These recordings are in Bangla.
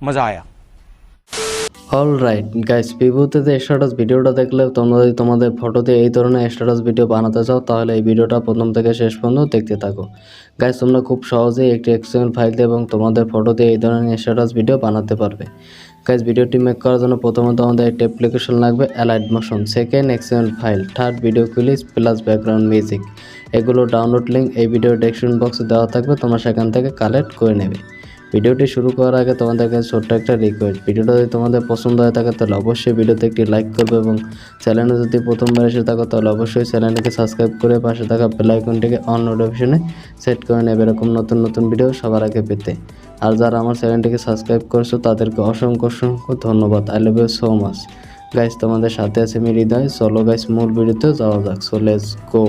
मज़ा आया। অলরাইট গাইস, ভিভোতে যে স্ট্যাটাস ভিডিওটা দেখলে তোমরা যদি তোমাদের ফটো দিয়ে এই ধরনের স্ট্যাটাস ভিডিও বানাতে চাও তাহলে এই ভিডিওটা প্রথম থেকে শেষ পর্যন্ত দেখতে থাকো। গাইস, তোমরা খুব সহজেই একটি এক্সএমএল ফাইল দিয়ে এবং তোমাদের ফটো দিয়ে এই ধরনের স্ট্যাটাস ভিডিও বানাতে পারবে। গাইস, ভিডিওটি মেক করার জন্য প্রথমত আমাদের একটা অ্যাপ্লিকেশন লাগবে Alight Motion, second XML file, third video clips plus background music. এগুলো ডাউনলোড লিঙ্ক এই ভিডিওর ডেসক্রিপশন বক্সে দেওয়া থাকবে, তোমরা সেখান থেকে কালেক্ট করে নেবে। ভিডিওটি শুরু করার আগে তোমাদের কাছে ছোট্ট একটা রিকোয়েস্ট, ভিডিওটা যদি তোমাদের পছন্দ হয় থাকে তাহলে অবশ্যই ভিডিওতে একটি লাইক করবে এবং চ্যানেলে যদি প্রথমবার এসে থাকো তাহলে অবশ্যই চ্যানেলটিকে সাবস্ক্রাইব করে পাশে থাকা বেল আইকনটিকে অন নোটিফিকেশনে সেট করে নেবে এরকম নতুন নতুন ভিডিও সবার আগে পেতে। আর যারা আমার চ্যানেলটিকে সাবস্ক্রাইব করছো তাদেরকে অসংখ্য অসংখ্য ধন্যবাদ। I love you so much. Guys, তোমাদের সাথে আছে আমি হৃদয়। চলো গাইস, মূল ভিডিওতে যাওয়া যাক। So let's go.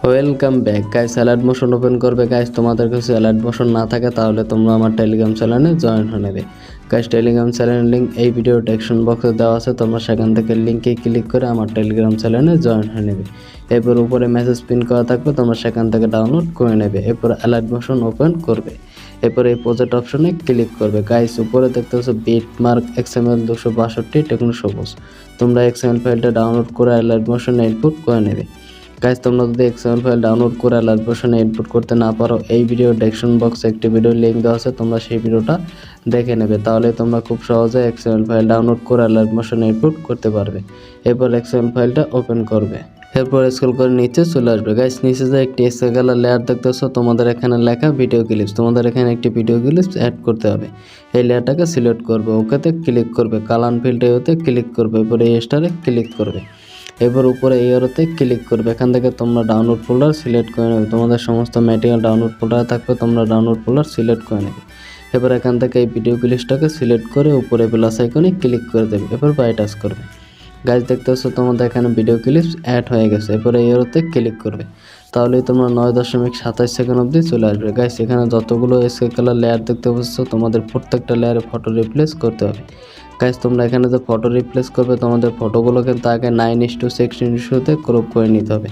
Welcome back guys. Allied motion open করবে। গাইস, তোমাদের কাছে অ্যালাইট মোশন না থাকে তাহলে তোমরা আমার টেলিগ্রাম চ্যানেলে জয়েন হয়ে নেবে। গাইস, টেলিগ্রাম চ্যানেলের লিঙ্ক এই ভিডিও ডেসক্রিপশন বক্সে দেওয়া আছে, তোমরা সেখান থেকে লিঙ্কে ক্লিক করে আমার টেলিগ্রাম চ্যানেলে জয়েন হয়ে নেবে। এরপর উপরে মেসেজ পিন করা থাকবে, তোমরা সেখান থেকে ডাউনলোড করে নেবে। এরপর অ্যালাইট মোশন ওপেন করবে। এরপর এই প্রজেক্ট অপশনে ক্লিক করবে। গাইস, উপরে দেখতে পাচ্ছ মার্ক XML 262 টেকনো সবুজ। তোমরা XML ফাইলটা ডাউনলোড করে অ্যালাইট মোশনে ইনপুট করে নেবে। গাইস, তোমরা যদি XML ফাইল ডাউনলোড করে অ্যালাইট মোশনে ইনপুট করতে না পারো, এই ভিডিও ডেসক্রিপশন বক্সে একটি ভিডিও লিঙ্ক দেওয়া আছে, তোমরা সেই ভিডিওটা দেখে নেবে। তাহলে তোমরা খুব সহজে XML ফাইল ডাউনলোড করে অ্যালাইট মোশনে ইনপুট করতে পারবে। এরপর XML ফাইলটা ওপেন করবে। এরপর স্ক্রল করে নিচে চলে আসবে। গাইস, নিচে যে একটি এক্সট্রা কালার লেয়ার দেখতেছো, তোমাদের এখানে লেখা ভিডিও ক্লিপস, তোমাদের এখানে একটি ভিডিও ক্লিপস অ্যাড করতে হবে। এই লেয়ারটাকে সিলেক্ট করবে, ওকেতে ক্লিক করবে, কালার ফিল্টারে ক্লিক করবে, এরপর এই স্টারে ক্লিক করবে। এরপর উপরে এই অরতে ক্লিক করবে। এখান থেকে তোমরা ডাউনলোড ফোল্ডার সিলেক্ট করে নেবে। তোমাদের সমস্ত ম্যাটেরিয়াল ডাউনলোড ফোল্ডারে থাকবে, তোমরা ডাউনলোড ফোল্ডার সিলেক্ট করে নেবে। এবার এখান থেকে এই ভিডিও ক্লিপসটাকে সিলেক্ট করে উপরে প্লাস আইকনে ক্লিক করে দেবে। এরপর বাই টাচ করবে। গাইস, দেখতে পাচ্ছ তোমাদের এখানে ভিডিও ক্লিপস অ্যাড হয়ে গেছে। এরপরে এই অরতে ক্লিক করবে, তাহলেই তোমরা 9.27 সেকেন্ড অবধি চলে আসবে। গাইস, এখানে যতগুলো এক্সট্রা কালার লেয়ার দেখতে পাচ্ছ, তোমাদের প্রত্যেকটা লেয়ারে ফটো রিপ্লেস করতে হবে। গাইস, তোমরা এখানে যে ফটো রিপ্লেস করবে তোমাদের ফটোগুলো কিন্তু আগে 9:16 ক্রপ করে নিতে হবে।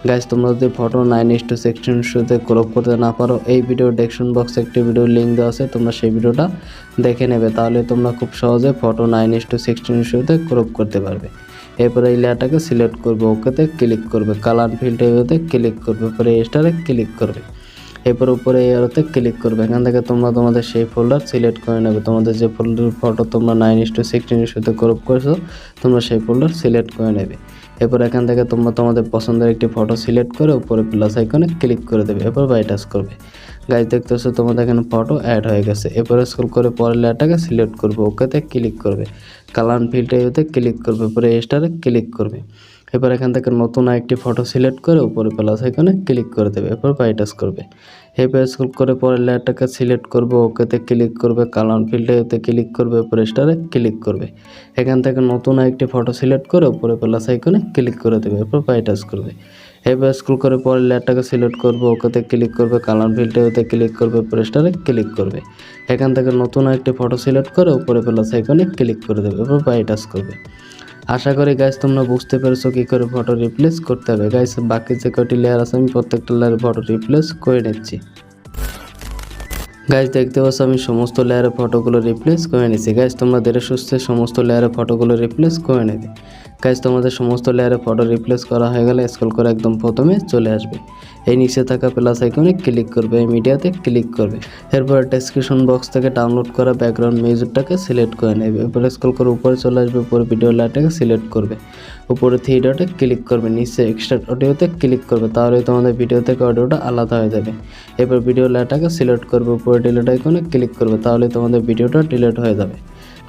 গাইস, তোমরা যদি ফটো 9:16 ক্রপ করতে না পারো, এই ভিডিও ডেসক্রিপশন বক্সে একটি ভিডিও লিঙ্ক দেওয়া আছে, তোমরা সেই ভিডিওটা দেখে নেবে। তাহলে তোমরা খুব সহজে ফটো 9:16 ক্রপ করতে পারবে। এরপরে এই লেয়ারটাকে সিলেক্ট করবে, ওকেতে ক্লিক করবে, কালার ফিল্টারে ক্লিক করবে, এরপরে স্টারে ক্লিক করবে। এরপর উপরে এই আরোতে ক্লিক করবে। এখান থেকে তোমরা তোমাদের সেই ফোল্ডার সিলেক্ট করে নেবে। তোমাদের যে ফোল্ডার ফটো তোমরা 9:16 ক্রপ করেছো, তোমরা সেই ফোল্ডার সিলেক্ট করে নেবে। এরপর এখান থেকে তোমরা তোমাদের পছন্দের একটি ফটো সিলেক্ট করে উপরে প্লাস আইকনে ক্লিক করে দেবে। এরপর বাই টাচ করবে। গাইস, দেখতেছো তোমাদের এখানে ফটো অ্যাড হয়ে গেছে। এরপরে স্ক্রল করে পরের লেয়ারটাকে সিলেক্ট করবে, ওকেতে ক্লিক করবে, কালার ফিল্টারে ক্লিক করবে, উপরে স্টারে ক্লিক করবে। এবার এখান থেকে নতুন আরেকটি ফটো সিলেক্ট করে উপরে প্লাস আইকনে ক্লিক করে দেবে। এরপর বাই টাচ করবে। এরপর স্ক্রল করে পরের লেয়ারটাকে সিলেক্ট করবে, ওকেতে ক্লিক করবে, কালার ফিল্টারে ক্লিক করবে, উপরে স্টারে ক্লিক করবে। এখান থেকে নতুন আরেকটি ফটো সিলেক্ট করে উপরে প্লাস আইকনে ক্লিক করে দেবে। এরপর বাই টাচ করবে। এবার স্ক্রল করে পরের লেয়ারটাকে সিলেক্ট করবে, ওকেতে ক্লিক করবে, কালার ফিল্টারে ক্লিক করবে, উপরে স্টারে ক্লিক করবে। এখান থেকে নতুন আরেকটি ফটো সিলেক্ট করে উপরে প্লাস আইকনে ক্লিক করে দেবে। এরপর বাই টাচ করবে। আশা করি গাইস তোমরা বুঝতে পেরেছো কী করে ফটো রিপ্লেস করতে হবে। গাইস, বাকি যে কয়টি লেয়ার আছে আমি প্রত্যেকটা লেয়ারে ফটো রিপ্লেস করে নিচ্ছি। গাইস, দেখতে পাচ্ছ আমি সমস্ত লেয়ারে ফটোগুলো রিপ্লেস করে নিচ্ছি। গাইস, তোমরা ধীরে সুস্থে সমস্ত লেয়ারে ফটোগুলো রিপ্লেস করে নেবে। গাইস, তোমাদের সমস্ত লেয়ারে ফটো রিপ্লেস করা হয়ে গেলে স্ক্রল করে একদম প্রথমে চলে আসবে। এই নিচে থাকা প্লাস আইকনে ক্লিক করবে, এই মিডিয়াতে ক্লিক করবে। এরপর ডেসক্রিপশন বক্স থেকে ডাউনলোড করা ব্যাকগ্রাউন্ড মিউজিকটাকে সিলেক্ট করে নেবে। এরপরে স্ক্রল করে উপরে চলে আসবে, উপরে ভিডিও লেয়ারটাকে সিলেক্ট করবে, উপরে 3 ডটে ক্লিক করবে, নিচে এক্সট্রা অডিওতে ক্লিক করবে, তাহলে তোমাদের ভিডিও থেকে অডিওটা আলাদা হয়ে যাবে। এরপর ভিডিও লেয়ারটাকে সিলেক্ট করবে, উপরে ডিলিট আইকনে ক্লিক করবে, তাহলে তোমাদের ভিডিওটা ডিলিট হয়ে যাবে।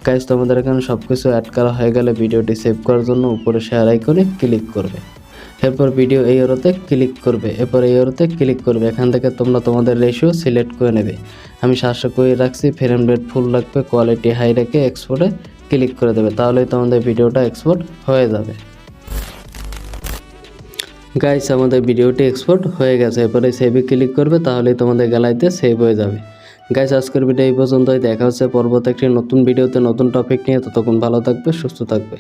গাইস, তোমাদের এখানে সব কিছু অ্যাড করা হয়ে গেলে ভিডিওটি সেভ করার জন্য উপরে শেয়ার আইকনে ক্লিক করবে। এরপর ভিডিও এই অরতে ক্লিক করবে, এরপর এই অরতে ক্লিক করবে। এখান থেকে তোমরা তোমাদের রেশিও সিলেক্ট করে নেবে। আমি 700 করে রাখছি, ফ্রেম রেট ফুল রাখবে, কোয়ালিটি হাই রেখে এক্সপোর্টে ক্লিক করে দেবে, তাহলেই তোমাদের ভিডিওটা এক্সপোর্ট হয়ে যাবে। গাইস, আমাদের ভিডিওটি এক্সপোর্ট হয়ে গেছে। এরপরে সেভে ক্লিক করবে, তাহলেই তোমাদের গ্যালারিতে সেভ হয়ে যাবে। গাইস আজকের ভিডিও এই পর্যন্তই, দেখা হচ্ছে পরবর্তী একটি নতুন ভিডিওতে নতুন টপিক নিয়ে। ততক্ষণ ভালো থাকবে, সুস্থ থাকবে।